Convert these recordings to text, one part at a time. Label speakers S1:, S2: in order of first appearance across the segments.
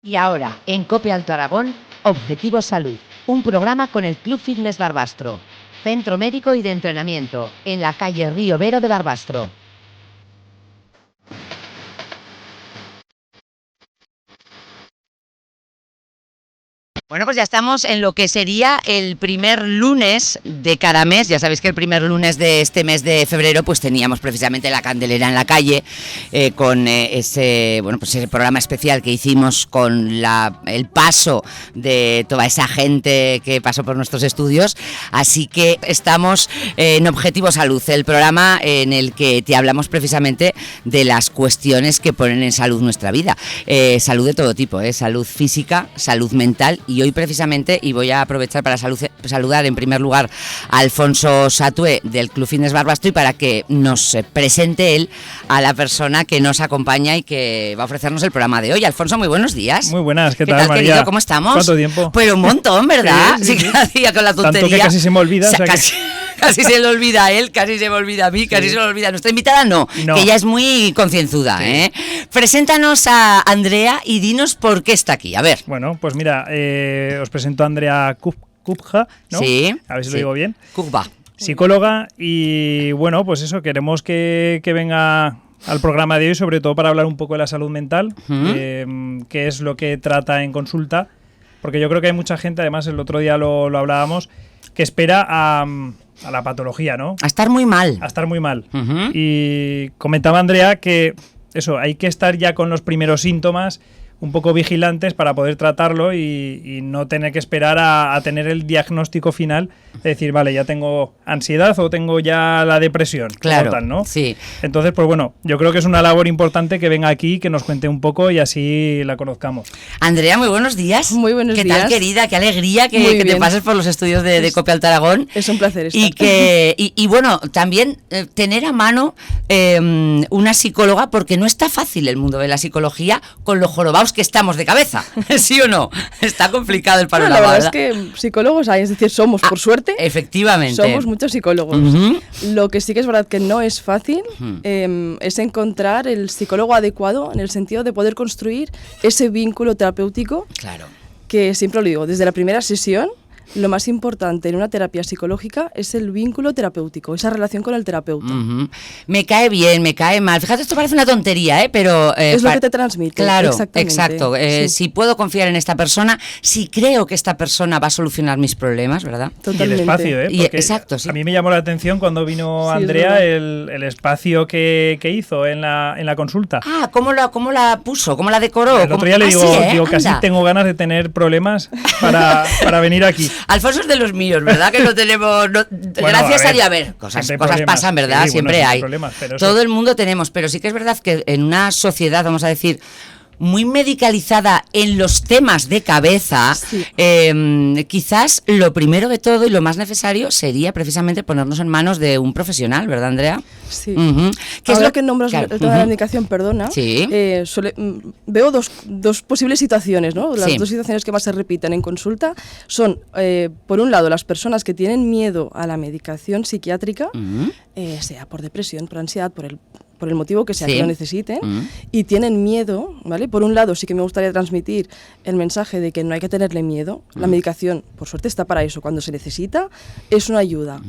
S1: Y ahora, en Cope Alto Aragón, Objetivo Salud, un programa con el Club Fitness Barbastro, centro médico y de entrenamiento, en la calle Río Vero de Barbastro. Bueno, pues ya estamos en lo que sería el primer lunes de cada mes. Ya sabéis que el primer lunes de este mes de febrero pues teníamos precisamente la candelera en la calle con ese programa especial que hicimos con el paso de toda esa gente que pasó por nuestros estudios. Así que estamos en Objetivo Salud, el programa en el que te hablamos precisamente de las cuestiones que ponen en salud nuestra vida. Salud de todo tipo, salud física, salud mental. Y hoy precisamente, y voy a aprovechar para saludar en primer lugar a Alfonso Satué del Club Fitness Barbastro y para que nos presente él a la persona que nos acompaña y que va a ofrecernos el programa de hoy. Alfonso, muy buenos días.
S2: Muy buenas, ¿qué tal, María?
S1: Querido? ¿Cómo estamos?
S2: ¿Cuánto tiempo?
S1: Pues un montón, ¿verdad?
S2: Sí.
S1: Cada día con la tontería.
S2: Tanto que casi se me olvida.
S1: Casi se le olvida a él, casi se me olvida a mí, casi se le olvida a nuestra invitada, no, que ella es muy concienzuda. Sí. Preséntanos a Andrea y dinos por qué está aquí, a ver.
S2: Bueno, pues mira, os presento a Andrea Kubja, ¿no?
S1: Sí.
S2: A ver si lo digo bien.
S1: Kubja.
S2: Psicóloga y bueno, pues eso, queremos que venga al programa de hoy, sobre todo para hablar un poco de la salud mental, qué es lo que trata en consulta, porque yo creo que hay mucha gente, además el otro día lo hablábamos, que espera a la patología, ¿no?
S1: A estar muy mal.
S2: A estar muy mal. Y comentaba Andrea que eso, hay que estar ya con los primeros síntomas un poco vigilantes para poder tratarlo y no tener que esperar a tener el diagnóstico final de decir, vale, ya tengo ansiedad o tengo ya la depresión.
S1: Claro,
S2: tal, ¿no?
S1: Sí.
S2: Entonces, pues bueno, yo creo que es una labor importante que venga aquí, que nos cuente un poco y así la conozcamos.
S1: Andrea, muy buenos días.
S3: Muy buenos días.
S1: ¿Qué tal, querida? Qué alegría que te pases por los estudios de Cope Alto Aragón.
S3: Es un placer estar.
S1: Y bueno, también tener a mano una psicóloga, porque no está fácil el mundo de la psicología con los jorobados que estamos de cabeza, ¿sí o no? Está complicado el panorama.
S3: No, la verdad es que psicólogos hay, es decir, somos, por suerte.
S1: Efectivamente.
S3: Somos muchos psicólogos. Lo que sí que es verdad que no es fácil es encontrar el psicólogo adecuado en el sentido de poder construir ese vínculo terapéutico.
S1: Claro.
S3: Que siempre lo digo, desde la primera sesión, lo más importante en una terapia psicológica es el vínculo terapéutico, esa relación con el terapeuta.
S1: Me cae bien, me cae mal. Fíjate, esto parece una tontería, pero...
S3: es lo que te transmite.
S1: Claro,
S3: exactamente.
S1: Exacto.
S3: Sí.
S1: Si puedo confiar en esta persona, si creo que esta persona va a solucionar mis problemas, ¿verdad?
S3: Totalmente.
S2: Y el espacio, porque
S1: exacto, sí.
S2: A mí me llamó la atención cuando vino Andrea el espacio que hizo en la consulta.
S1: Ah, ¿cómo la puso? ¿Cómo la decoró?
S2: El otro día le digo, casi tengo ganas de tener problemas para venir aquí.
S1: Alfonso es de los míos, ¿verdad? Que no tenemos... Bueno, gracias a Dios. A ver, cosas pasan, ¿verdad?
S2: Sí,
S1: siempre hay.
S2: Pero
S1: todo el mundo tenemos, pero sí que es verdad que en una sociedad, vamos a decir, muy medicalizada en los temas de cabeza, sí. Quizás lo primero de todo y lo más necesario sería precisamente ponernos en manos de un profesional, ¿verdad, Andrea?
S3: Sí. ¿Qué es lo que nombras el tema de la medicación, perdona?
S1: Sí.
S3: Veo dos posibles situaciones, ¿no? Las dos situaciones que más se repiten en consulta son, por un lado, las personas que tienen miedo a la medicación psiquiátrica, sea por depresión, por ansiedad, por el motivo que sea que lo necesiten, y tienen miedo, ¿vale? Por un lado sí que me gustaría transmitir el mensaje de que no hay que tenerle miedo, la medicación, por suerte, está para eso, cuando se necesita, es una ayuda.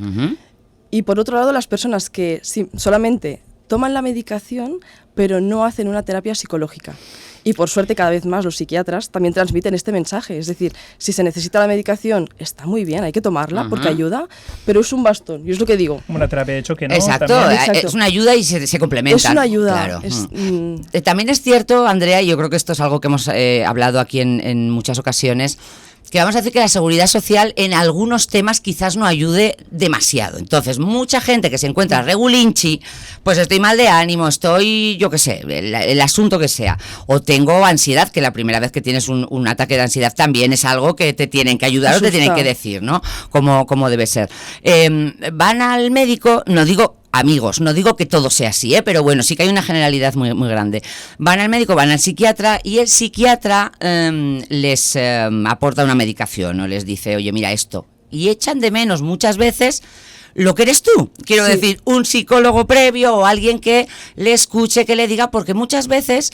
S3: Y por otro lado, las personas que solamente toman la medicación, pero no hacen una terapia psicológica. Y por suerte cada vez más los psiquiatras también transmiten este mensaje, es decir, si se necesita la medicación, está muy bien, hay que tomarla porque ayuda, pero es un bastón, yo es lo que digo.
S2: Como una terapia de choque, ¿no?
S1: Exacto, es una ayuda y se complementa.
S3: Es una ayuda.
S1: Claro. También es cierto, Andrea, y yo creo que esto es algo que hemos hablado aquí en muchas ocasiones, que vamos a decir que la seguridad social en algunos temas quizás no ayude demasiado. Entonces, mucha gente que se encuentra regulinchi, pues estoy mal de ánimo, estoy, yo qué sé, el asunto que sea, o tengo ansiedad, que la primera vez que tienes un ataque de ansiedad también es algo que te tienen que ayudar o te tienen que decir, ¿no? Como debe ser. Van al médico, no digo... Amigos, no digo que todo sea así, pero bueno, sí que hay una generalidad muy, muy grande. Van al médico, van al psiquiatra y el psiquiatra les aporta una medicación o les dice, oye, mira esto. Y echan de menos muchas veces lo que eres tú. Quiero
S3: Sí.
S1: decir, un psicólogo previo o alguien que le escuche, que le diga, porque muchas veces,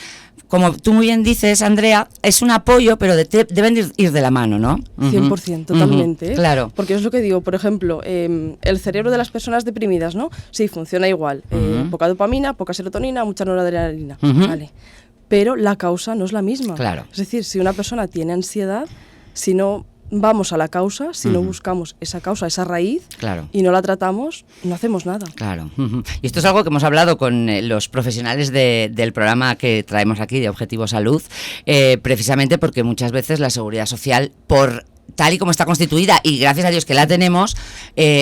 S1: como tú muy bien dices, Andrea, es un apoyo, pero deben ir de la mano, ¿no?
S3: 100%, totalmente.
S1: Claro.
S3: Porque es lo que digo, por ejemplo, el cerebro de las personas deprimidas, ¿no? Sí, funciona igual. Poca dopamina, poca serotonina, mucha noradrenalina. Vale. Pero la causa no es la misma.
S1: Claro.
S3: Es decir, si una persona tiene ansiedad, si no vamos a la causa, si no buscamos esa causa, esa raíz,
S1: Claro.
S3: y no la tratamos, no hacemos nada.
S1: Claro. Y esto es algo que hemos hablado con los profesionales del programa que traemos aquí, de Objetivo Salud, precisamente porque muchas veces la seguridad social, por tal y como está constituida, y gracias a Dios que la tenemos,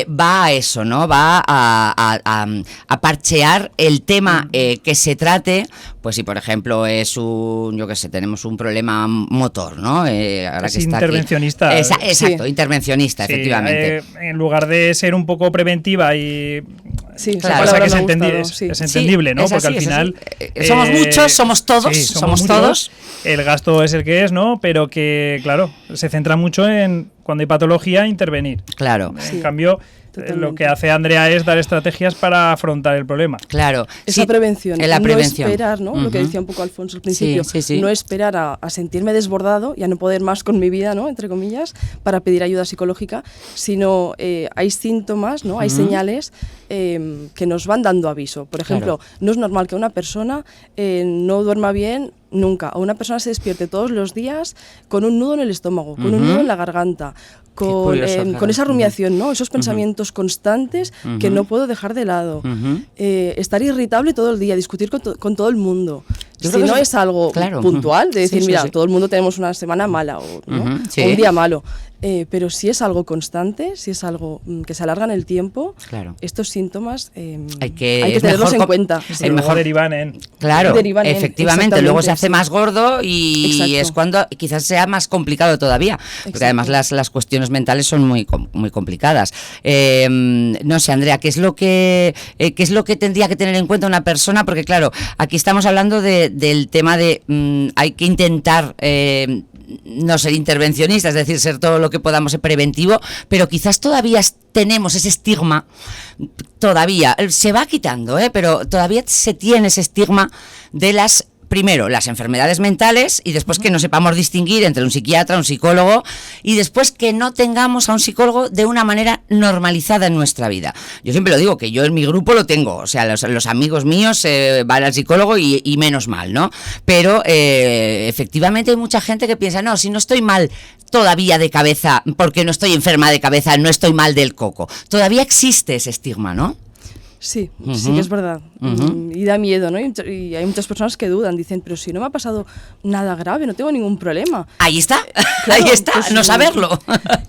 S1: va a eso, ¿no? Va a parchear el tema que se trate, pues si por ejemplo es yo qué sé, tenemos un problema motor, ¿no? Ahora
S2: Es
S1: que está
S2: intervencionista.
S1: aquí. Exacto,
S3: Sí.
S1: intervencionista,
S2: Sí,
S1: efectivamente.
S2: en lugar de ser un poco preventiva y...
S3: Sí,
S1: Claro.
S3: esa
S2: Cosa
S3: palabra
S2: que
S3: me ha
S2: es,
S3: gustado, sí.
S2: es entendible, ¿no?
S1: es
S2: Porque
S1: así,
S2: al
S1: es
S2: final...
S1: así. Somos muchos, somos todos,
S2: sí,
S1: somos
S2: muchos,
S1: todos.
S2: El gasto es el que es, ¿no? Pero que, claro, se centra mucho en, cuando hay patología, intervenir.
S1: Claro,
S2: En cambio,
S3: totalmente.
S2: lo que hace Andrea es dar estrategias para afrontar el problema.
S1: claro.
S3: Esa
S1: Sí,
S3: prevención,
S1: en la prevención.
S3: no esperar, ¿no? Lo que
S1: Ujú.
S3: decía un poco Alfonso al principio,
S1: sí.
S3: no esperar a sentirme desbordado y a no poder más con mi vida, ¿no? Entre comillas, para pedir ayuda psicológica, sino hay síntomas, ¿no? Hay señales que nos van dando aviso. Por ejemplo, no es normal que una persona no duerma bien nunca, o una persona se despierte todos los días con un nudo en el estómago, con un nudo en la garganta, con
S1: curioso, claro.
S3: esa rumiación, ¿no? Esos pensamientos constantes que no puedo dejar de lado. Estar irritable todo el día, discutir con todo el mundo.
S1: Yo
S3: Si
S1: creo que
S3: no
S1: eso-
S3: es algo
S1: claro.
S3: puntual, de
S1: Sí,
S3: decir,
S1: sí,
S3: mira,
S1: sí.
S3: todo el mundo tenemos una semana mala o, ¿no?
S1: Sí.
S3: O un día malo. Pero si es algo constante, si es algo que se alarga en el tiempo,
S1: Claro.
S3: estos síntomas
S1: Hay que
S3: hay que tenerlos
S1: mejor
S3: en cuenta.
S2: Y
S1: el
S2: luego
S1: mejor
S2: derivan en...
S1: Claro,
S3: Derivan en-
S1: efectivamente, luego se hace
S3: exactamente,
S1: más gordo y
S3: Exacto.
S1: es cuando quizás sea más complicado todavía, porque
S3: Exacto.
S1: además las cuestiones mentales son muy complicadas. No sé, Andrea, ¿qué es lo que tendría que tener en cuenta una persona? Porque claro, aquí estamos hablando del tema de hay que intentar no ser intervencionista, es decir, ser todo lo que podamos ser preventivo, pero quizás todavía tenemos ese estigma, todavía se va quitando, pero todavía se tiene ese estigma de primero, las enfermedades mentales y después que no sepamos distinguir entre un psiquiatra, un psicólogo y después que no tengamos a un psicólogo de una manera normalizada en nuestra vida. Yo siempre lo digo, que yo en mi grupo lo tengo, o sea, los amigos míos van al psicólogo y menos mal, ¿no? Pero efectivamente hay mucha gente que piensa, no, si no estoy mal todavía de cabeza, porque no estoy enferma de cabeza, no estoy mal del coco. Todavía existe ese estigma, ¿no?
S3: Sí, sí que es verdad. Y da miedo, ¿no? Y hay muchas personas que dudan, dicen, pero si no me ha pasado nada grave, no tengo ningún problema.
S1: Ahí está,
S3: Claro,
S1: ahí está,
S3: pues,
S1: no saberlo.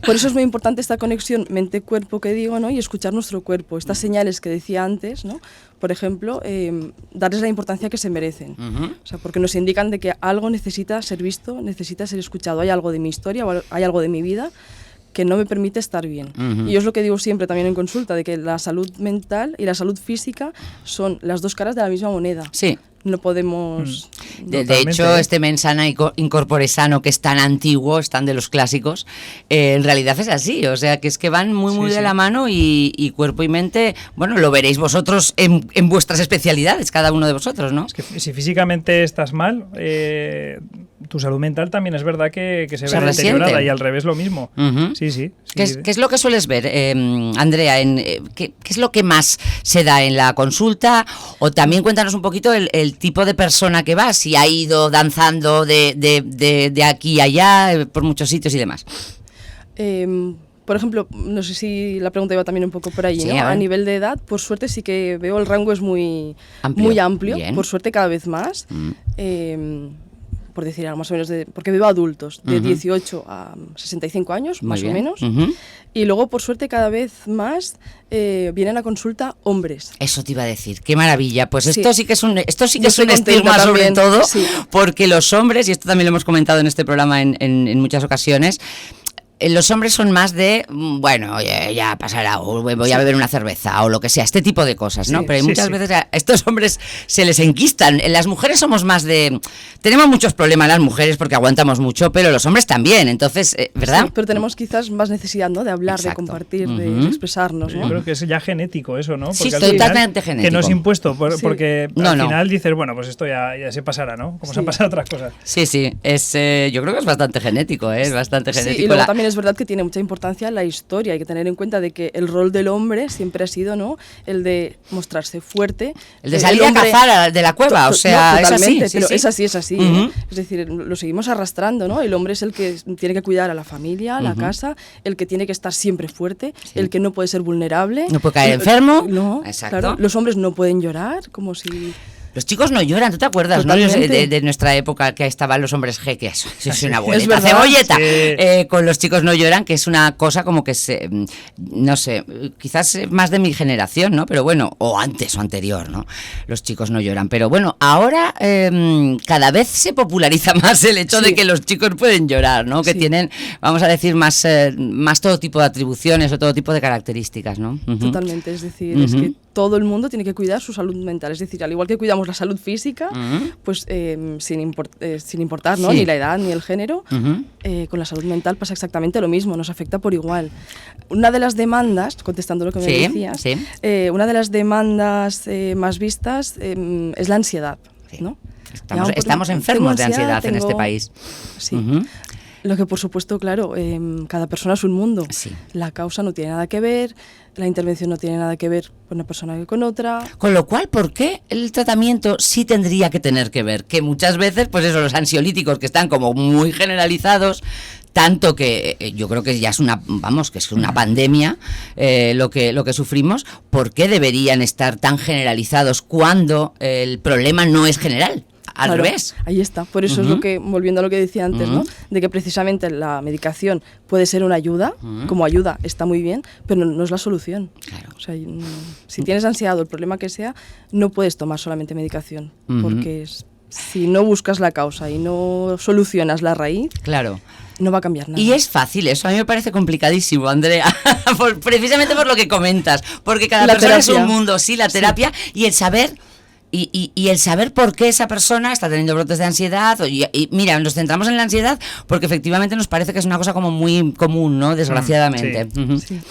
S3: Por eso es muy importante esta conexión mente-cuerpo que digo, ¿no? Y escuchar nuestro cuerpo. Estas señales que decía antes, ¿no? Por ejemplo, darles la importancia que se merecen. O sea, porque nos indican de que algo necesita ser visto, necesita ser escuchado. Hay algo de mi historia, o hay algo de mi vida que no me permite estar bien. Y yo es lo que digo siempre también en consulta, de que la salud mental y la salud física son las dos caras de la misma moneda.
S1: Sí.
S3: No podemos...
S1: De
S2: Totalmente.
S1: hecho, este Mensana Incorpore Sano, que es tan antiguo, es tan de los clásicos, en realidad es así, o sea, que es que van muy
S2: Sí,
S1: de
S2: sí.
S1: la mano y cuerpo y mente, bueno, lo veréis vosotros en vuestras especialidades, cada uno de vosotros, ¿no?
S2: Es que si físicamente estás mal, tu salud mental también es verdad que se
S1: Se
S2: ve deteriorada
S1: resiente.
S2: y al revés lo mismo.
S1: Ujú.
S2: Sí.
S1: ¿Qué es lo que sueles ver, Andrea? ¿Qué es lo que más se da en la consulta? O también cuéntanos un poquito el tipo de persona que va, si ha ido danzando de aquí a allá, por muchos sitios y demás.
S3: Por ejemplo, no sé si la pregunta iba también un poco por ahí,
S1: Sí,
S3: ¿no?
S1: a ver.
S3: A nivel de edad, por suerte sí que veo el rango es muy
S1: Amplio.
S3: muy amplio,
S1: Bien.
S3: por suerte cada vez más. Por decir algo más o menos, porque veo adultos de 18 a 65 años,
S1: Muy
S3: más
S1: bien.
S3: o menos.
S1: Ujú.
S3: Y luego, por suerte, cada vez más vienen a consulta hombres.
S1: Eso te iba a decir, qué maravilla. Pues
S3: Sí.
S1: esto sí que es un
S3: Yo
S1: es un
S3: estoy contenta
S1: estigma sobre
S3: también,
S1: todo,
S3: sí.
S1: porque los hombres, y esto también lo hemos comentado en este programa en muchas ocasiones, los hombres son más de, bueno, ya pasará, o voy a beber una cerveza, o lo que sea, este tipo de cosas, ¿no?
S3: Sí,
S1: pero
S2: sí,
S1: muchas
S2: sí.
S1: veces a estos hombres se les enquistan. Las mujeres somos más de... Tenemos muchos problemas las mujeres porque aguantamos mucho, pero los hombres también, entonces, ¿verdad?
S3: Sí, pero tenemos quizás más necesidad, ¿no? De hablar,
S1: Exacto.
S3: de compartir,
S1: Ujú.
S3: de expresarnos, ¿no?
S2: Yo creo que es ya genético eso, ¿no?
S1: Sí,
S2: al final,
S1: totalmente genético.
S2: Que no es impuesto,
S3: Sí.
S2: porque
S1: No,
S2: al
S1: no.
S2: final dices, bueno, pues esto ya se pasará, ¿no? Como se han
S3: Sí.
S2: pasado otras cosas.
S1: Sí, yo creo que es bastante genético, es bastante
S3: Sí,
S1: genético.
S3: y luego también es verdad que tiene mucha importancia la historia. Hay que tener en cuenta de que el rol del hombre siempre ha sido, ¿no? El de mostrarse fuerte.
S1: El de salir a
S3: hombre-
S1: cazar de la cueva, o sea,
S3: no,
S1: es así.
S3: totalmente,
S1: Sí,
S3: pero
S1: sí.
S3: es así.
S1: Ujú.
S3: Es decir, lo seguimos arrastrando, ¿no? El hombre es el que tiene que cuidar a la familia, a la casa, el que tiene que estar siempre fuerte, el que no puede ser vulnerable.
S1: No puede caer enfermo.
S3: No,
S1: Exacto.
S3: claro. Los hombres no pueden llorar, como si...
S1: Los chicos no lloran, ¿tú te acuerdas, no?
S3: Totalmente.
S1: De nuestra época que estaban los hombres G, que eso es una
S3: Es
S1: boleta,
S3: verdad.
S1: cebolleta.
S2: Sí.
S1: Con los chicos no lloran, que es una cosa como que no sé, quizás más de mi generación, ¿no? Pero bueno, o antes o anterior, ¿no? Los chicos no lloran. Pero bueno, ahora cada vez se populariza más el hecho de
S3: Sí.
S1: que los chicos pueden llorar, ¿no? Que
S3: Sí.
S1: tienen, vamos a decir, más todo tipo de atribuciones o todo tipo de características, ¿no? Ujú.
S3: Totalmente, es decir, es que todo el mundo tiene que cuidar su salud mental. Es decir, al igual que cuidamos la salud física, pues sin importar, ¿no?
S1: Sí.
S3: Ni la edad ni el género,
S1: Ujú.
S3: con la salud mental pasa exactamente lo mismo, nos afecta por igual. Una de las demandas, contestando lo que me
S1: Sí,
S3: decías,
S1: sí.
S3: una de las demandas más vistas es la ansiedad,
S1: Sí.
S3: ¿no?
S1: Estamos enfermos de ansiedad en este país.
S3: Sí.
S1: Ujú.
S3: Lo que por supuesto, claro, cada persona es un mundo.
S1: Sí.
S3: La causa no tiene nada que ver, la intervención no tiene nada que ver con una persona que con otra.
S1: Con lo cual, ¿por qué el tratamiento sí tendría que tener que ver? Que muchas veces, pues eso, los ansiolíticos que están como muy generalizados, tanto que yo creo que ya es que es una pandemia lo que sufrimos, ¿por qué deberían estar tan generalizados cuando el problema no es general? Al
S3: Claro,
S1: revés.
S3: Ahí está. Por eso es lo que, volviendo a lo que decía antes, ¿no? De que precisamente la medicación puede ser una ayuda, como ayuda está muy bien, pero no es la solución.
S1: Claro.
S3: O sea, si tienes ansiedad o el problema que sea, no puedes tomar solamente medicación, porque si no buscas la causa y no solucionas la raíz,
S1: Claro.
S3: no va a cambiar nada.
S1: Y es fácil, eso a mí me parece complicadísimo, Andrea, precisamente por lo que comentas, porque cada
S3: La
S1: persona es
S3: terapia.
S1: un mundo, sí, la terapia y el saber... Y el saber por qué esa persona está teniendo brotes de ansiedad, y mira, nos centramos en la ansiedad porque efectivamente nos parece que es una cosa como muy común, ¿no? Desgraciadamente.
S2: Sí.
S1: Ujú.
S3: Sí.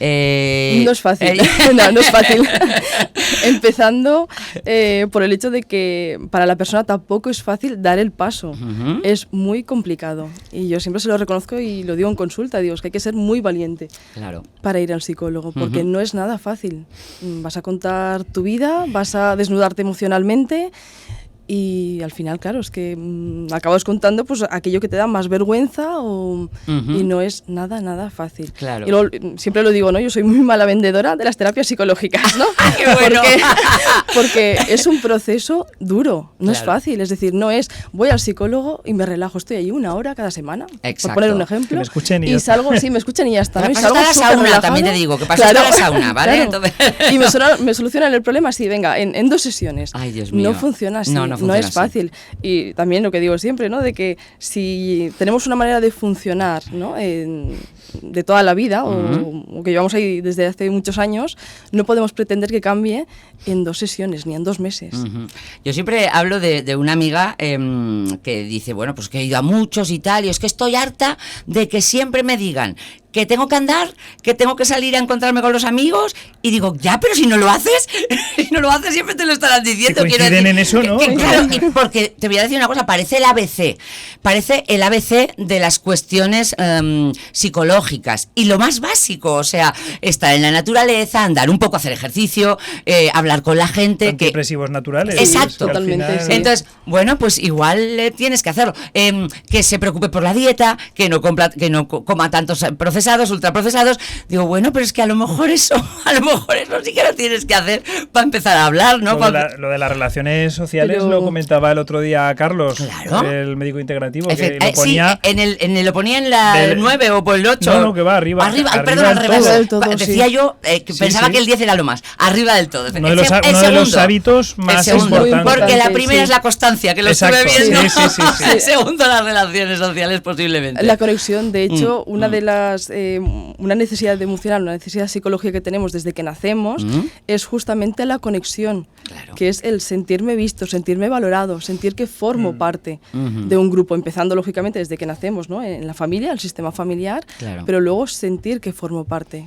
S1: Eh,
S3: No es fácil, no es fácil. Empezando por el hecho de que para la persona tampoco es fácil dar el paso.
S1: Ujú.
S3: Es muy complicado. Y yo siempre se lo reconozco y lo digo en consulta, digo, es que hay que ser muy valiente
S1: Claro.
S3: para ir al psicólogo, porque no es nada fácil. Vas a contar tu vida, vas a desnudarte emocionalmente. Y al final, claro, es que acabas contando pues aquello que te da más vergüenza y no es nada fácil.
S1: Claro.
S3: Y luego, siempre lo digo, ¿no? Yo soy muy mala vendedora de las terapias psicológicas, ¿no?
S1: ¡Qué bueno!
S3: Porque es un proceso duro, no es
S1: Claro.
S3: fácil. Es decir, no es voy al psicólogo y me relajo, estoy allí 1 hora cada semana,
S1: Exacto.
S3: por poner un ejemplo.
S2: Que me escuchen y
S3: y
S2: ya está.
S3: salgo, sí, me escuchan y ya está. ¿no? Y
S1: Para
S3: salgo
S1: pasar a la
S3: súper
S1: sauna,
S3: relajada.
S1: también te digo, que para pasar a la sauna, ¿vale? Entonces-
S3: Y me solucionan el problema así, venga, en 2 sesiones.
S1: Ay, Dios mío.
S3: No funciona así,
S1: No
S3: no,
S1: funciona
S3: es
S1: así.
S3: fácil. Y también lo que digo siempre, ¿no? De que si tenemos una manera de funcionar, ¿no? De toda la vida, o que llevamos ahí desde hace muchos años, no podemos pretender que cambie en 2 sesiones, ni en 2 meses.
S1: Ujú. Yo siempre hablo de una amiga que dice, bueno, pues que he ido a muchos y tal, y es que estoy harta de que siempre me digan que tengo que andar, que tengo que salir a encontrarme con los amigos, y digo, ya, pero si no lo haces, si no lo haces siempre te lo estarán diciendo.
S2: Que
S1: quiero
S2: coinciden
S1: decir,
S2: en eso, ¿no?
S1: claro, y porque te voy a decir una cosa, parece el ABC de las cuestiones psicológicas, y lo más básico, o sea, estar en la naturaleza, andar un poco, hacer ejercicio, hablar con la gente, que
S2: Antidepresivos naturales.
S1: Exacto.
S2: que al
S3: Totalmente,
S2: final-
S3: sí.
S1: entonces, bueno, pues igual tienes que hacerlo. Que se preocupe por la dieta, que no coma tantos procesados, ultraprocesados. Digo, bueno, pero es que a lo mejor eso sí que lo tienes que hacer para empezar a hablar, ¿no?
S2: Lo de las relaciones sociales
S3: Pero-
S2: lo comentaba el otro día Carlos,
S1: Claro.
S2: el médico integrativo,
S1: Efe-
S2: que lo ponía...
S1: sí, lo ponía en la
S2: del-
S1: 9 o por el 8, 8.
S2: No, que va arriba.
S1: Arriba,
S2: arriba
S1: perdón, al
S2: del
S1: revés.
S2: todo.
S3: Del todo,
S1: Decía
S3: sí.
S1: yo que
S2: Sí,
S1: pensaba
S2: sí.
S1: que el 10 era lo más. Arriba del todo.
S2: Uno de los hábitos más
S1: segundo,
S2: importantes.
S1: porque la
S3: Sí,
S1: primera
S3: sí.
S1: es la constancia, que lo
S2: Exacto,
S1: estuve viendo.
S2: sí, sí, sí.
S1: El segundo, las relaciones sociales posiblemente.
S3: La conexión, de hecho, una de las una necesidad emocional, una necesidad psicológica que tenemos desde que nacemos es justamente la conexión,
S1: Claro.
S3: que es el sentirme visto, sentirme valorado, sentir que formo parte de un grupo, empezando lógicamente desde que nacemos, ¿no? En la familia, el sistema familiar,
S1: Claro.
S3: pero luego sentir que formo parte,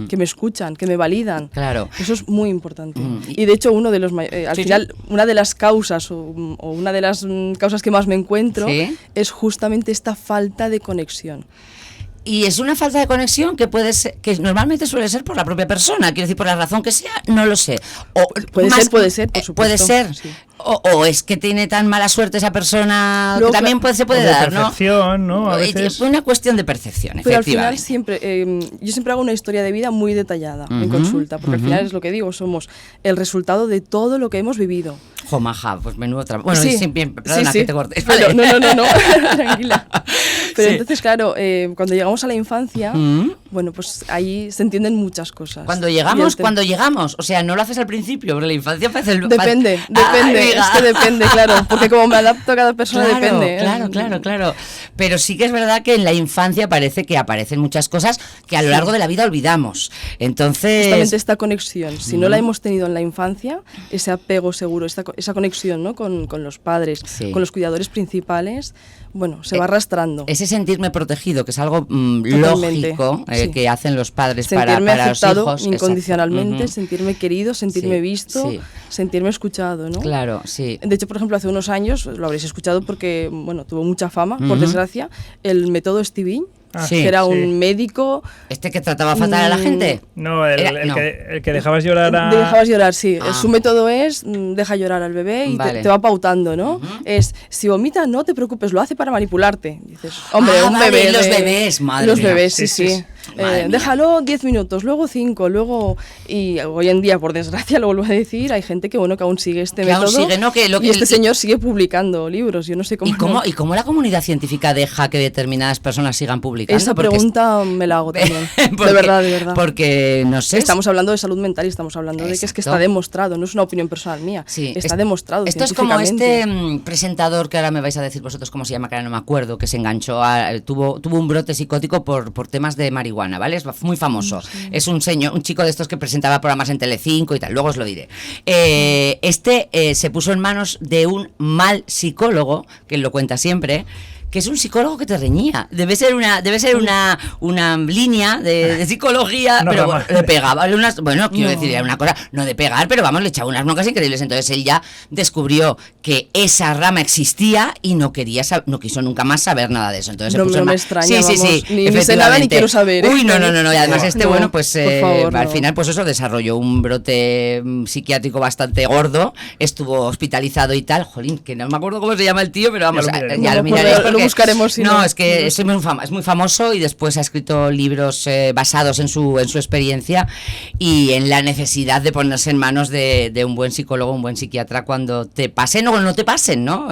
S3: que me escuchan, que me validan.
S1: Claro.
S3: Eso es muy importante. Y de hecho, uno de los al
S1: Sí,
S3: final, una de las causas o una de las causas que más me encuentro
S1: Sí.
S3: es justamente esta falta de conexión.
S1: Y es una falta de conexión que puede ser, que normalmente suele ser por la propia persona, quiero decir, por la razón que sea, no lo sé. O
S3: Puede ser, por
S1: puede
S3: supuesto,
S1: ser.
S3: sí.
S1: O es que tiene tan mala suerte esa persona,
S3: Luego,
S1: que también se puede
S2: O de
S1: dar, ¿no?
S2: percepción, ¿no? A veces.
S1: Es una cuestión de percepción,
S3: Pero al final
S1: efectivamente.
S3: siempre, yo siempre hago una historia de vida muy detallada en consulta, porque al final es lo que digo, somos el resultado de todo lo que hemos vivido.
S1: Jo, maja, pues menudo trabajo. Bueno,
S3: Sí,
S1: perdona
S3: sí,
S1: que te cortes.
S3: Pero,
S1: Vale.
S3: no, tranquila. Pero
S1: Sí.
S3: entonces, claro, cuando llegamos a la infancia, bueno, pues ahí se entienden muchas cosas.
S1: Cuando
S3: Y
S1: llegamos,
S3: el
S1: o sea, no lo haces al principio, porque la infancia parece el...
S3: Depende,
S1: Ay,
S3: es que depende, claro, porque como me adapto a cada persona
S1: Claro,
S3: depende.
S1: claro. Pero sí que es verdad que en la infancia parece que aparecen muchas cosas que a lo largo de la vida olvidamos. Entonces...
S3: Justamente esta conexión, si no la hemos tenido en la infancia, ese apego seguro, esa conexión, ¿no? con los padres,
S1: Sí.
S3: con los cuidadores principales, bueno, se va arrastrando.
S1: Ese sentirme protegido, que es algo
S3: Totalmente,
S1: lógico
S3: sí.
S1: que hacen los padres
S3: Sentirme
S1: para los
S3: aceptado
S1: hijos.
S3: incondicionalmente,
S1: Exacto.
S3: sentirme querido, sentirme
S1: Sí,
S3: visto,
S1: sí.
S3: sentirme escuchado, ¿no?
S1: Claro, sí.
S3: De hecho, por ejemplo, hace unos años, lo habréis escuchado porque, bueno, tuvo mucha fama, por desgracia, el método Stevie,
S1: Sí,
S3: que era
S2: sí.
S3: un médico...
S1: ¿Este que trataba fatal a la gente?
S2: No,
S1: No.
S2: el que dejabas llorar a.
S3: Te dejabas llorar, sí.
S1: Ah.
S3: Su método es deja llorar al bebé y
S1: Vale.
S3: te va pautando, ¿no? Es, si vomita, no te preocupes, lo hace para manipularte. Dices, hombre,
S1: Ah,
S3: un
S1: vale,
S3: bebé.
S1: y los bebés, madre
S3: Los
S1: mía.
S3: bebés,
S2: Sí,
S3: sí,
S2: sí,
S3: sí.
S2: sí.
S1: Madre mía.
S3: Déjalo 10 minutos, luego 5, luego... Y hoy en día, por desgracia, lo vuelvo a decir, hay gente que, bueno, que aún sigue este
S1: Que aún
S3: método.
S1: sigue, ¿no? Que lo que-
S3: y este señor sigue publicando libros, yo no sé cómo...
S1: ¿Y cómo la comunidad científica deja que determinadas personas sigan publicando?
S3: Esa
S1: Porque
S3: pregunta me la hago también.
S1: porque-
S3: de verdad.
S1: Porque, no sé...
S3: Estamos hablando de salud mental y estamos hablando de que es que
S1: Exacto.
S3: está demostrado, no es una opinión personal mía,
S1: Sí,
S3: está demostrado.
S1: Esto es como
S3: científicamente.
S1: este presentador que ahora me vais a decir vosotros cómo se llama, que ahora no me acuerdo, que se enganchó, tuvo un brote psicótico por temas de marihuana, ¿vale? Es muy famoso. Es un chico de estos que presentaba programas en Telecinco y tal, luego os lo diré. Se puso en manos de un mal psicólogo, que él lo cuenta siempre, que es un psicólogo que te reñía. Debe ser una línea de psicología,
S2: Una
S1: pero
S2: rama.
S1: bueno, le pegaba quiero decir, era una cosa, no de pegar, pero vamos, le echaba unas broncas increíbles. Entonces él ya descubrió que esa rama existía y no quiso nunca más saber nada de eso. Entonces
S3: No,
S1: se puso
S3: no
S1: en
S3: me
S1: ma-
S3: extraña,
S1: sí,
S3: vamos, ni sé nada ni
S1: efectivamente.
S3: quiero saber, ¿eh?
S1: Uy, no, y además
S3: No,
S1: bueno, pues
S3: por favor,
S1: al
S3: no.
S1: final, pues eso, desarrolló un brote psiquiátrico bastante gordo, estuvo hospitalizado y tal. Jolín, que no me acuerdo cómo se llama el tío, pero vamos,
S2: Ya lo miraré.
S1: ya
S3: No
S1: lo
S3: me acuerdo,
S1: miraréis.
S3: lo
S1: porque-
S3: buscaremos si no.
S1: es que es muy famoso y después ha escrito libros basados en su experiencia y en la necesidad de ponerse en manos de un buen psicólogo, un buen psiquiatra cuando te pasen o no te pasen, ¿no?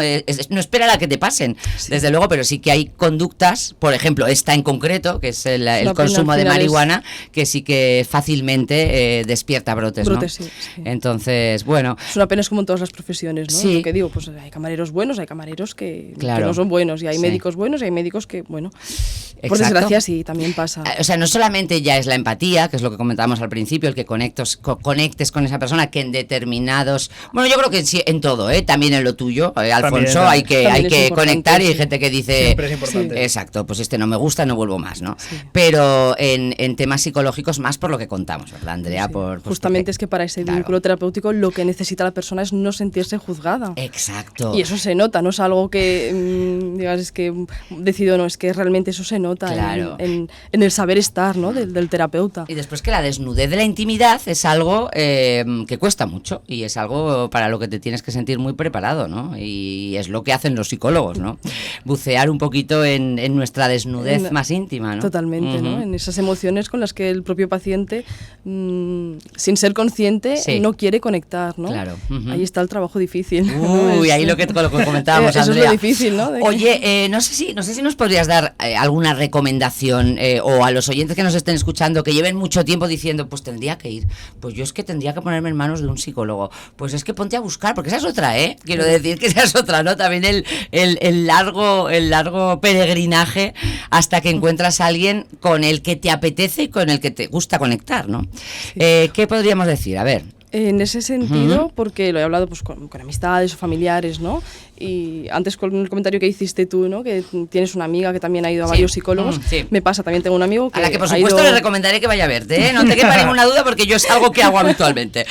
S1: No esperar a que te pasen, desde luego, pero sí que hay conductas, por ejemplo, esta en concreto, que es el
S3: pena
S1: consumo
S3: al
S1: de
S3: final
S1: marihuana, que sí que fácilmente despierta brotes, ¿no?
S3: Brotes, sí.
S1: Entonces, bueno,
S3: Es una pena, es como en todas las profesiones, ¿no?
S1: Sí.
S3: Lo que digo, pues hay camareros buenos, hay camareros que
S1: Claro.
S3: no son buenos, y hay
S1: Sí.
S3: médicos buenos y hay médicos que, bueno, por
S1: Exacto.
S3: desgracia sí, también pasa.
S1: O sea, no solamente ya es la empatía, que es lo que comentábamos al principio, el que conectes con esa persona que en determinados... Bueno, yo creo que sí, en todo, también en lo tuyo, Alfonso,
S2: También.
S1: hay que
S3: También es importante,
S1: conectar y hay
S3: sí.
S1: gente que dice...
S2: Siempre es importante.
S1: Exacto, pues este no me gusta, no vuelvo más, ¿no? Pero en temas psicológicos más por lo que contamos, ¿verdad, Andrea?
S3: Sí.
S1: Pues
S3: Justamente
S1: porque-
S3: es que para ese
S1: claro.
S3: vínculo terapéutico lo que necesita la persona es no sentirse juzgada.
S1: Exacto.
S3: Y eso se nota, no es algo que digas, es que decido, no, es que realmente eso se nota
S1: Claro.
S3: en el saber estar, ¿no? del terapeuta.
S1: Y después que la desnudez de la intimidad es algo que cuesta mucho y es algo para lo que te tienes que sentir muy preparado, ¿no? Y es lo que hacen los psicólogos, ¿no? Bucear un poquito en nuestra desnudez más íntima, ¿no?
S3: Totalmente, ¿no?
S1: Ujú.
S3: En esas emociones con las que el propio paciente, sin ser consciente,
S1: Sí.
S3: no quiere conectar, ¿no?
S1: Claro, ujú.
S3: Ahí está el trabajo difícil. ¿no?
S1: Uy,
S3: Es-
S1: ahí lo que comentábamos,
S3: eso es
S1: Andrea.
S3: lo difícil, ¿no? De que-
S1: Oye, no sé si nos podrías dar alguna recomendación o a los oyentes que nos estén escuchando que lleven mucho tiempo diciendo, pues tendría que ir, pues yo es que tendría que ponerme en manos de un psicólogo, pues es que ponte a buscar, porque esa es otra, quiero decir que esa es otra, ¿no? También el largo peregrinaje hasta que encuentras a alguien con el que te apetece y con el que te gusta conectar, ¿no? ¿Qué podríamos decir? A ver.
S3: En ese sentido, porque lo he hablado pues, con amistades o familiares, ¿no? Y antes con el comentario que hiciste tú, ¿no? Que tienes una amiga que también ha ido a varios psicólogos.
S1: Sí.
S3: Me pasa, también tengo un amigo que
S1: a la que por supuesto le recomendaré que vaya a verte, ¿eh? No te quepa ninguna duda porque yo es algo que hago habitualmente.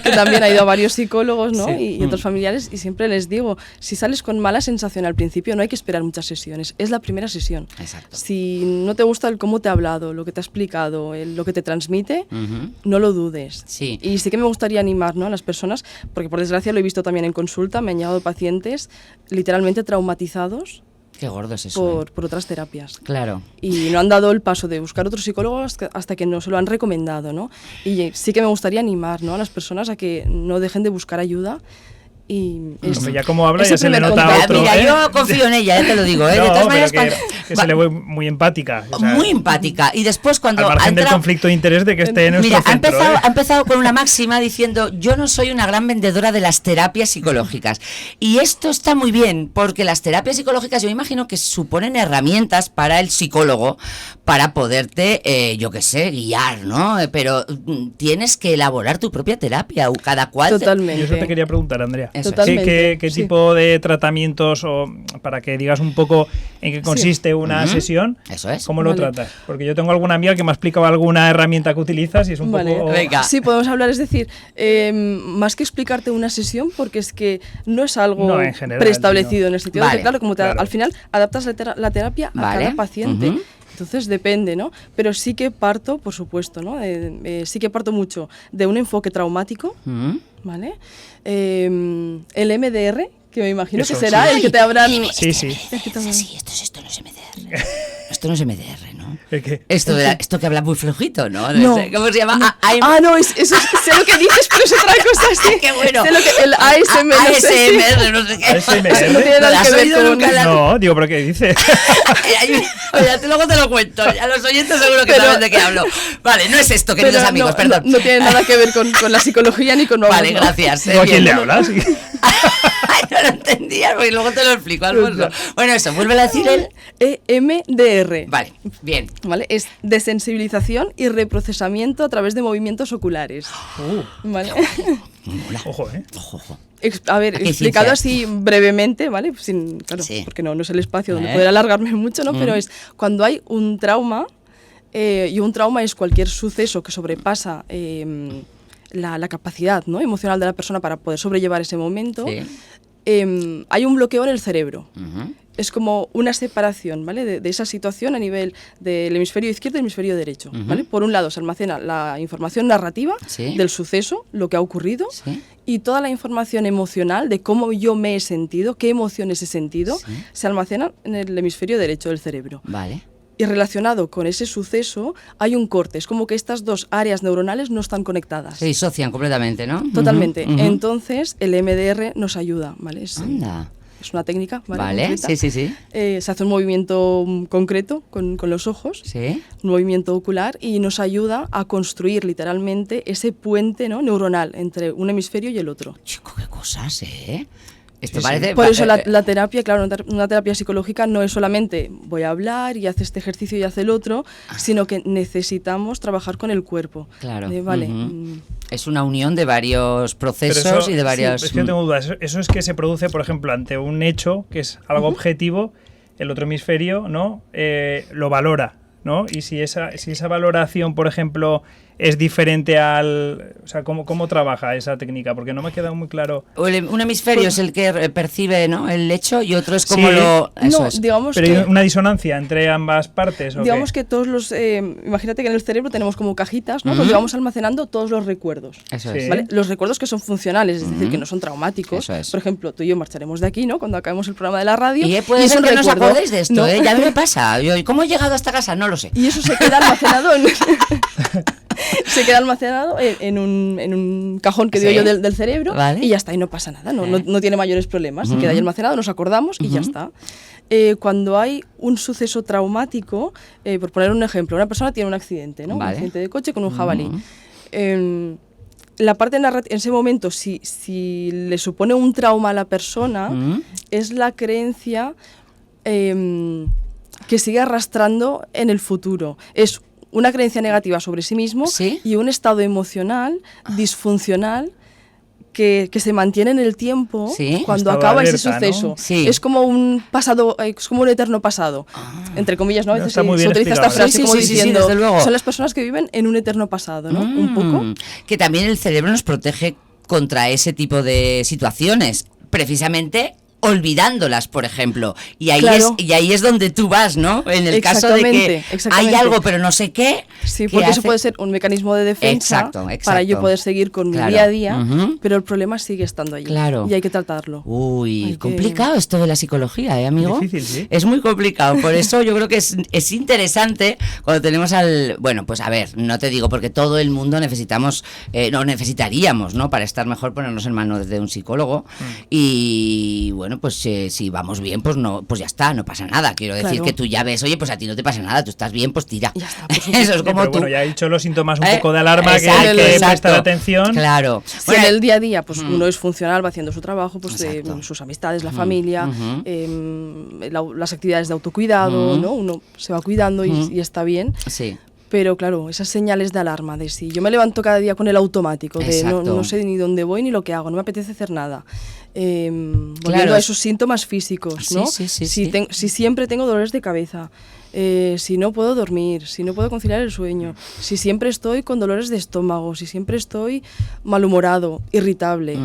S3: Que también ha ido a varios psicólogos, ¿no?
S1: Sí.
S3: Y otros familiares, y siempre les digo, si sales con mala sensación al principio no hay que esperar muchas sesiones, es la primera sesión.
S1: Exacto.
S3: Si no te gusta el cómo te ha hablado, lo que te ha explicado, lo que te transmite, no lo dudes.
S1: Sí.
S3: Y sí que me gustaría animar, ¿no? a las personas, porque por desgracia lo he visto también en consulta, me han llegado pacientes literalmente traumatizados.
S1: Qué gordo es eso.
S3: Por otras terapias.
S1: Claro.
S3: Y no han dado el paso de buscar otro psicólogo hasta que no se lo han recomendado, ¿no? Y sí que me gustaría animar, ¿no? a las personas a que no dejen de buscar ayuda. Y
S2: ya como habla ya se le nota
S3: contacto.
S2: otro.
S1: Mira, yo confío en ella, te lo digo. De
S2: No,
S1: todas maneras,
S2: que se le ve muy empática. O sea,
S1: muy empática. Y después cuando
S2: al margen del conflicto de interés de que esté en nuestro
S1: mira,
S2: centro.
S1: ha empezado con una máxima diciendo, yo no soy una gran vendedora de las terapias psicológicas. Y esto está muy bien, porque las terapias psicológicas yo imagino que suponen herramientas para el psicólogo para poderte, yo qué sé, guiar, ¿no? Pero tienes que elaborar tu propia terapia, cada cual.
S3: Totalmente.
S2: Y eso te quería preguntar, Andrea.
S3: Totalmente.
S2: ¿Qué tipo de tratamientos, o para que digas un poco en qué consiste una sesión?
S1: Eso es.
S2: ¿Cómo lo tratas? Porque yo tengo alguna amiga que me ha explicado alguna herramienta que utilizas y es un poco...
S1: Venga.
S3: Sí, podemos hablar, es decir, más que explicarte una sesión, porque es que no es algo
S2: en general,
S3: preestablecido en el sentido de que, claro, como
S2: claro.
S3: al final adaptas la terapia a cada paciente. Entonces depende, ¿no? Pero sí que parto, por supuesto, ¿no? Sí que parto mucho de un enfoque traumático, ¿vale? El MDR, que me imagino
S2: Eso,
S3: que será
S2: sí.
S3: el que te habrán...
S2: Sí.
S1: Sí, esto no es MDR. Esto no es MDR, ¿no?
S2: ¿El qué?
S1: Esto que habla muy flojito, ¿no?
S3: No.
S1: ¿Cómo se llama?
S3: No, eso sé lo que dices, pero es otra cosa, sí.
S1: ¡Qué bueno!
S3: Sé lo que, el ASMR,
S1: ASMR, no sé qué.
S2: ASMR.
S3: No tiene
S1: ¿Lo
S3: nada
S1: has
S3: que ver
S1: oído
S3: con...
S1: nunca?
S2: No, digo, ¿pero qué dice?
S1: Luego te lo cuento. A los oyentes seguro que
S3: Pero-
S1: saben de qué hablo. Vale, no es esto, queridos
S3: Pero
S1: amigos,
S3: no,
S1: perdón.
S3: No tiene nada que ver con la psicología ni con...
S1: Vale,
S3: ¿no?
S1: gracias.
S2: ¿O a quién le
S1: bien.
S2: hablas?
S1: Ay, no lo entendía, porque luego te lo explico, Alfonso. Bueno, eso, vuelve a decir el...
S3: EMDR.
S1: Vale, bien.
S3: ¿Vale? Es desensibilización y reprocesamiento a través de movimientos oculares. ¿Vale?
S1: Mola.
S2: Ojo, ¿eh?
S1: Ojo, ojo.
S3: A ver,
S1: Aquí hay
S3: explicado
S1: ciencia.
S3: así brevemente, ¿vale? Claro,
S1: Sí.
S3: porque no es el espacio donde poder alargarme mucho, ¿no? Pero es cuando hay un trauma, y un trauma es cualquier suceso que sobrepasa la capacidad, ¿no? emocional de la persona para poder sobrellevar ese momento,
S1: Sí.
S3: Hay un bloqueo en el cerebro.
S1: Ujú.
S3: Es como una separación, ¿vale? De esa situación a nivel del hemisferio izquierdo y el hemisferio derecho, ¿vale? Por un lado se almacena la información narrativa
S1: Sí.
S3: del suceso, lo que ha ocurrido,
S1: Sí.
S3: y toda la información emocional de cómo yo me he sentido, qué emociones he sentido,
S1: Sí.
S3: se almacena en el hemisferio derecho del cerebro.
S1: Vale.
S3: Y relacionado con ese suceso hay un corte, es como que estas dos áreas neuronales no están conectadas.
S1: Se disocian completamente, ¿no?
S3: Totalmente.
S1: Ujú, ujú.
S3: Entonces el MDR nos ayuda, ¿vale?
S1: Anda.
S3: Es una técnica, ¿vale?
S1: Vale,
S3: Concreta.
S1: sí.
S3: Se hace un movimiento concreto con los ojos,
S1: Sí.
S3: un movimiento ocular, y nos ayuda a construir literalmente ese puente, ¿no? neuronal entre un hemisferio y el otro.
S1: Chico, qué cosas, ¿eh? Esto
S2: Sí,
S1: parece...
S3: Por eso la terapia, claro, una terapia psicológica no es solamente voy a hablar y hace este ejercicio y hace el otro, sino que necesitamos trabajar con el cuerpo.
S1: Claro.
S3: Vale.
S1: Ujú. Es una unión de varios
S2: Pero
S1: procesos
S2: eso-
S1: y de varias...
S2: Es que yo tengo dudas. Eso es que se produce, por ejemplo, ante un hecho que es algo objetivo, el otro hemisferio, ¿no? Lo valora, ¿no? Y si esa valoración, por ejemplo, es diferente al... O sea, ¿cómo trabaja esa técnica? Porque no me ha quedado muy claro.
S1: Un hemisferio es el que percibe, ¿no? el hecho y otro es como
S2: Sí.
S1: lo... Eso
S3: No,
S1: es.
S3: digamos
S2: ¿Pero
S3: que...
S2: hay una disonancia entre ambas partes? ¿O
S3: Digamos
S2: qué?
S3: que todos los... imagínate que en el cerebro tenemos como cajitas, ¿no? Donde vamos almacenando todos los recuerdos.
S1: Eso
S2: Sí.
S1: es.
S3: ¿Vale? Los recuerdos que son funcionales, es decir, que no son traumáticos.
S1: Eso es.
S3: Por ejemplo, tú y yo marcharemos de aquí, ¿no? Cuando acabemos el programa de la radio.
S1: Y puede
S3: es
S1: ser
S3: un
S1: que no os
S3: recuerdo.
S1: acordéis de esto,
S3: No.
S1: ¿eh? Ya a mí me pasa. ¿Cómo he llegado a esta casa? No lo sé.
S3: Y eso se queda almacenado en... se queda almacenado en un cajón que digo yo del cerebro,
S1: vale.
S3: y ya está, y no pasa nada, no tiene mayores problemas, se queda ahí almacenado, nos acordamos y ya está. Cuando hay un suceso traumático, por poner un ejemplo, una persona tiene un accidente, ¿no?
S1: Vale.
S3: Un accidente de coche con un jabalí. La parte narrativa, en ese momento, si le supone un trauma a la persona, es la creencia que sigue arrastrando en el futuro. Es una creencia negativa sobre sí mismo,
S1: ¿sí?
S3: Y un estado emocional disfuncional que se mantiene en el tiempo,
S1: ¿sí?
S3: Cuando
S2: Estado
S3: acaba
S2: alerta,
S3: ese suceso.
S1: ¿no? Sí.
S3: Es como un pasado, es como un eterno pasado. Entre comillas, ¿no? A veces
S2: está muy
S3: se
S2: bien
S3: utiliza esta
S2: explicado.
S3: frase
S1: Sí,
S3: como
S1: sí, sí,
S3: diciendo,
S1: desde luego.
S3: son las personas que viven en un eterno pasado, ¿no? Un poco.
S1: Que también el cerebro nos protege contra ese tipo de situaciones, precisamente olvidándolas, por ejemplo. Y ahí,
S3: Claro.
S1: ahí es donde tú vas, ¿no? En el caso de que hay algo, pero no sé qué.
S3: Sí,
S1: ¿qué
S3: porque eso
S1: hace?
S3: puede ser un mecanismo de defensa
S1: Exacto.
S3: para yo poder seguir con
S1: Claro.
S3: mi día a día,
S1: Ujú.
S3: pero el problema sigue estando allí.
S1: Claro.
S3: Y hay que tratarlo.
S1: Uy,
S3: Hay que-
S1: complicado esto de la psicología, amigo?
S2: Difícil, sí.
S1: Es muy complicado, por eso yo creo que es interesante cuando tenemos bueno, pues a ver, no te digo, porque todo el mundo necesitaríamos, ¿no? Para estar mejor ponernos en manos de un psicólogo y bueno, pues si vamos bien, pues no, pues ya está, no pasa nada. Quiero decir
S3: Claro.
S1: que tú ya ves, oye, pues a ti no te pasa nada, tú estás bien, pues tira.
S3: Ya está, por
S1: Eso
S3: supuesto.
S1: es como
S2: Pero
S1: tú.
S2: bueno, ya he dicho los síntomas un
S1: ¿Eh?
S2: poco de alarma, que
S1: Exacto,
S2: hay que
S1: exacto.
S2: prestar atención.
S1: Claro.
S3: Si
S1: Bueno,
S3: en el día a día pues uno es funcional, va haciendo su trabajo, pues
S1: Exacto.
S3: sus amistades, la familia,
S1: ujú.
S3: las actividades de autocuidado,
S1: Ujú.
S3: ¿no? Uno se va cuidando y está bien.
S1: sí.
S3: Pero claro, esas señales de alarma de si yo me levanto cada día con el automático, de
S1: Exacto.
S3: no sé ni dónde voy ni lo que hago, no me apetece hacer nada. Volviendo
S1: Claro.
S3: a esos síntomas físicos, ¿no?
S1: Sí, sí,
S3: si,
S1: sí.
S3: si siempre tengo dolores de cabeza, si no puedo dormir, si no puedo conciliar el sueño, si siempre estoy con dolores de estómago, si siempre estoy malhumorado, irritable.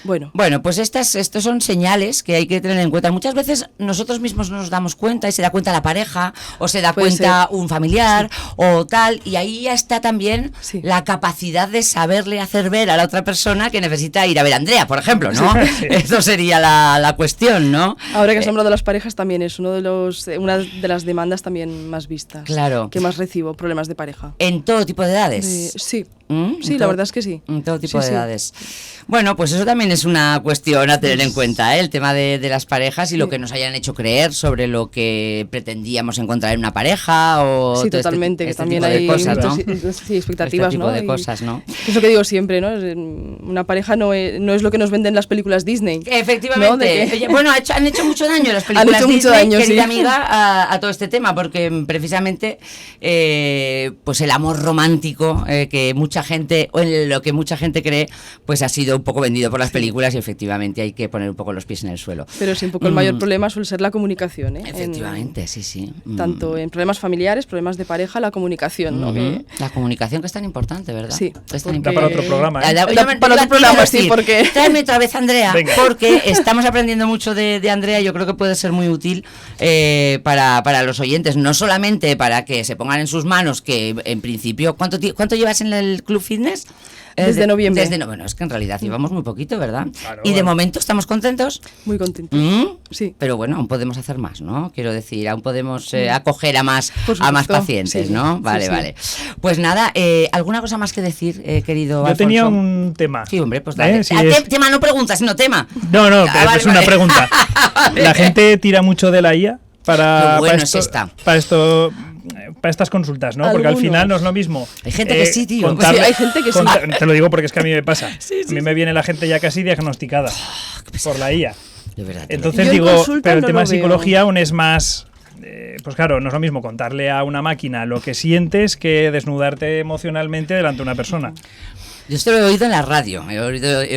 S3: Bueno,
S1: Bueno, pues estos son señales que hay que tener en cuenta. Muchas veces nosotros mismos no nos damos cuenta y se da cuenta la pareja o se da
S3: Puede
S1: cuenta un familiar o tal, y ahí ya está también
S3: Sí.
S1: la capacidad de saberle hacer ver a la otra persona que necesita ir a ver a Andrea, por ejemplo, ¿no?
S2: Sí.
S1: Eso sería la cuestión, ¿no?
S3: ahora que has hablado de las parejas también es una de las demandas también más vistas.
S1: Claro.
S3: Que más recibo, problemas de pareja.
S1: En todo tipo de edades.
S3: Sí.
S1: ¿Mm?
S3: Sí,
S1: En
S3: la verdad es que sí.
S1: En todo tipo
S3: Sí,
S1: de
S3: sí.
S1: edades. Bueno, pues eso también es una cuestión a tener en cuenta, ¿eh? El tema de las parejas y lo que nos hayan hecho creer sobre lo que pretendíamos encontrar en una pareja o
S3: Sí,
S1: todo
S3: totalmente, que
S1: este
S3: también
S1: tipo de
S3: hay
S1: cosas, ¿no?
S3: sí, expectativas,
S1: este tipo
S3: ¿no?
S1: de
S3: Y
S1: cosas, ¿no?
S3: es lo que digo siempre, ¿no? Una pareja no es lo que nos venden las películas Disney.
S1: Efectivamente.
S3: ¿no? De que-
S1: Oye, bueno, han hecho mucho daño las películas
S3: hecho mucho
S1: Disney,
S3: daño,
S1: querida
S3: sí.
S1: amiga, a todo este tema, porque precisamente pues el amor romántico que mucha gente, o en lo que mucha gente cree, pues ha sido un poco vendido por las películas y efectivamente hay que poner un poco los pies en el suelo.
S3: Pero sí, un poco el mayor problema suele ser la comunicación, ¿eh?
S1: Efectivamente, sí, sí.
S3: Tanto en problemas familiares, problemas de pareja, la comunicación, ¿no? Que-
S1: La comunicación que es tan importante, ¿verdad?
S3: Sí,
S1: Es tan
S3: porque-
S2: Da para otro programa, ¿eh?
S3: Para otro programa, sí, porque-
S1: Tráeme otra vez a Andrea,
S2: Venga.
S1: porque estamos aprendiendo mucho de Andrea y yo creo que puede ser muy útil para los oyentes, no solamente para que se pongan en sus manos, que en principio, ¿cuánto llevas en el Club Fitness?
S3: Desde noviembre.
S1: Bueno, es que en realidad llevamos muy poquito, ¿verdad?
S2: Claro,
S1: Y de
S2: bueno.
S1: momento estamos contentos.
S3: Muy contento. Sí.
S1: Pero bueno, aún podemos hacer más, ¿no? Quiero decir, aún podemos acoger a más
S3: Por supuesto,
S1: pacientes,
S3: sí,
S1: ¿no?
S3: sí,
S1: Vale,
S3: sí.
S1: vale. Pues nada, ¿alguna cosa más que decir, querido
S2: Yo
S1: Alfonso?
S2: tenía un tema.
S1: Sí, hombre, pues dale.
S2: Si
S1: Ah,
S2: es-
S1: tema, no preguntas, sino tema.
S2: No,
S1: Ah, vale,
S2: es una
S1: vale.
S2: pregunta. La gente tira mucho de la IA
S1: Qué
S2: para
S1: bueno es esta.
S2: para estas consultas, ¿no? Porque al
S3: Algunos.
S2: final no es lo mismo.
S1: Hay gente que sí, tío.
S2: contarle-
S3: Sí, hay gente que sí.
S2: Te lo digo porque es que a mí me pasa. A mí me viene la gente ya casi diagnosticada por la IA.
S1: De verdad. te lo
S2: Entonces
S3: Yo en
S2: digo,
S3: consulta
S2: pero el
S3: no
S2: tema
S3: lo
S2: de
S3: veo.
S2: psicología aún es más... pues claro, no es lo mismo contarle a una máquina lo que sientes que desnudarte emocionalmente delante de una persona.
S1: Yo esto lo he oído en la radio, he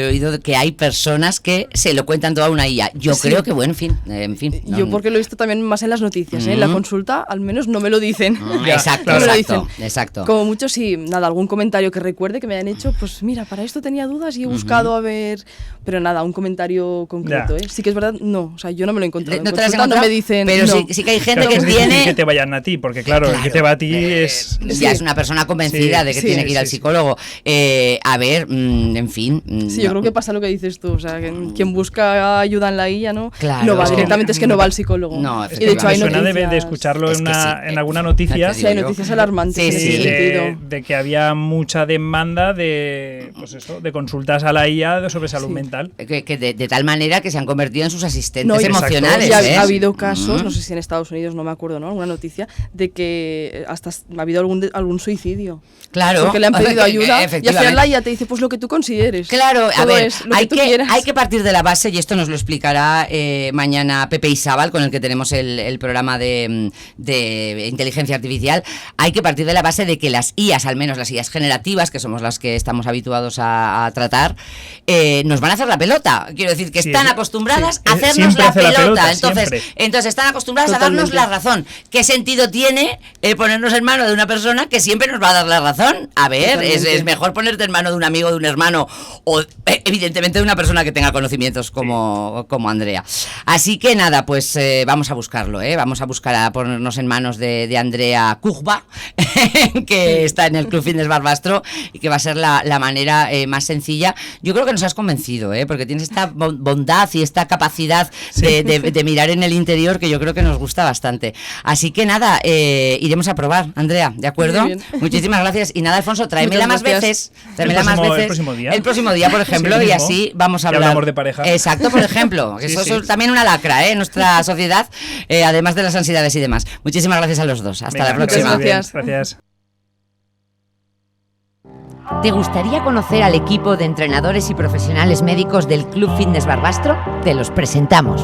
S1: oído que hay personas que se lo cuentan toda una IA. Yo
S3: Sí.
S1: creo que, bueno, en fin. no-
S3: Yo porque lo he visto también más en las noticias, ¿eh? En la consulta al menos no me lo dicen.
S2: Ya,
S1: Exacto,
S2: claro.
S3: No me lo
S1: exacto,
S3: dicen.
S1: exacto.
S3: Como mucho, sí, nada, algún comentario que recuerde que me hayan hecho, pues mira, para esto tenía dudas y he buscado a ver, pero nada, un comentario concreto,
S2: Ya.
S3: ¿eh? Sí que es verdad, no, o sea, yo no me lo he encontrado. En
S1: No te las has
S3: consulta no
S1: encontrado,
S3: me dicen,
S1: pero
S3: no.
S1: sí que hay gente
S2: Claro,
S1: que
S2: es difícil
S1: tiene...
S2: que te vayan a ti, porque claro, el que te va a ti es...
S1: ya
S3: Sí.
S1: es una persona convencida
S2: Sí,
S1: de que
S2: sí,
S1: tiene que ir al
S2: sí, sí.
S1: psicólogo. a ver, en fin.
S3: Sí, yo creo que pasa lo que dices tú, o sea, que quien busca ayuda en la guía no,
S1: Claro.
S3: no va directamente, es que no va al psicólogo.
S1: No,
S3: y de hecho hay
S2: me suena
S3: noticias,
S2: de escucharlo
S1: Es que sí,
S2: en alguna noticia.
S3: sí, hay noticias alarmantes en
S1: Sí,
S3: ese sentido.
S2: de que había mucha demanda de, pues eso, de consultas a la IA sobre salud mental.
S1: Que de tal manera que se han convertido en sus asistentes
S3: No, y-
S1: emocionales.
S3: Y ha,
S1: ¿eh?
S3: ha habido casos, no sé si en Estados Unidos, no me acuerdo, ¿no? Alguna noticia de que hasta ha habido algún suicidio.
S1: Claro.
S3: Porque le han pedido ayuda y al final
S1: Efectivamente.
S3: la IA te dice, pues lo que tú consideres.
S1: Claro, a
S3: Todo
S1: ver,
S3: es lo
S1: hay
S3: tú quieras.
S1: que partir de la base, y esto nos lo explicará mañana Pepe Izábal, con el que tenemos el programa de inteligencia artificial. Hay que partir de la base de que las IAs, al menos las IAs generativas, que somos las que estamos habituados a tratar, nos van a hacer la pelota. Quiero decir que
S2: Sí,
S1: están
S2: sí,
S1: acostumbradas
S2: sí.
S1: a hacernos
S2: Siempre
S1: la
S2: hace la
S1: pelota.
S2: pelota,
S1: Entonces están acostumbradas
S3: Totalmente.
S1: a darnos la razón. ¿Qué sentido tiene ponernos en mano de una persona que siempre nos va a dar la razón? A ver,
S3: Totalmente.
S1: es mejor ponerte en mano de un amigo, de un hermano, o evidentemente de una persona que tenga conocimientos como Andrea. Así que nada, pues vamos a buscarlo, vamos a buscar a ponernos en manos de Andrea Kujba, que está en el Club Fitness Barbastro, y que va a ser la manera más sencilla. Yo creo que nos has convencido, porque tienes esta bondad y esta capacidad de mirar en el interior, que yo creo que nos gusta bastante. Así que nada, iremos a probar, Andrea, ¿de acuerdo?
S3: Muy bien.
S1: Muchísimas gracias. Y nada, Alfonso, tráemela
S3: Muchas
S1: más
S3: gracias.
S1: veces. Tráemela más veces.
S2: El próximo día.
S1: El próximo día, por ejemplo,
S2: Sí,
S1: y
S2: mismo.
S1: así vamos a
S2: Ya
S1: hablar.
S2: hablamos de pareja.
S1: Exacto, por ejemplo.
S2: Sí,
S1: Eso
S2: sí.
S1: es también una lacra, en nuestra sociedad, además de las ansiedades y demás. Muchísimas gracias a los dos. Hasta
S2: Venga,
S1: la próxima.
S3: muchas gracias.
S2: Gracias.
S4: ¿Te gustaría conocer al equipo de entrenadores y profesionales médicos del Club Fitness Barbastro? Te los presentamos.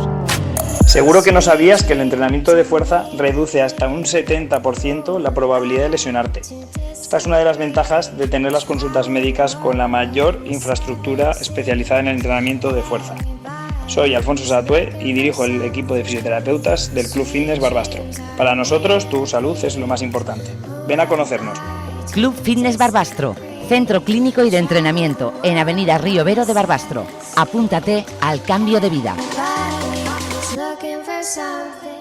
S5: Seguro que no sabías que el entrenamiento de fuerza reduce hasta un 70% la probabilidad de lesionarte. Esta es una de las ventajas de tener las consultas médicas con la mayor infraestructura especializada en el entrenamiento de fuerza. Soy Alfonso Satué y dirijo el equipo de fisioterapeutas del Club Fitness Barbastro. Para nosotros, tu salud es lo más importante. Ven a conocernos.
S4: Club Fitness Barbastro, centro clínico y de entrenamiento en Avenida Río Vero de Barbastro. Apúntate al cambio de vida.
S6: Looking for something.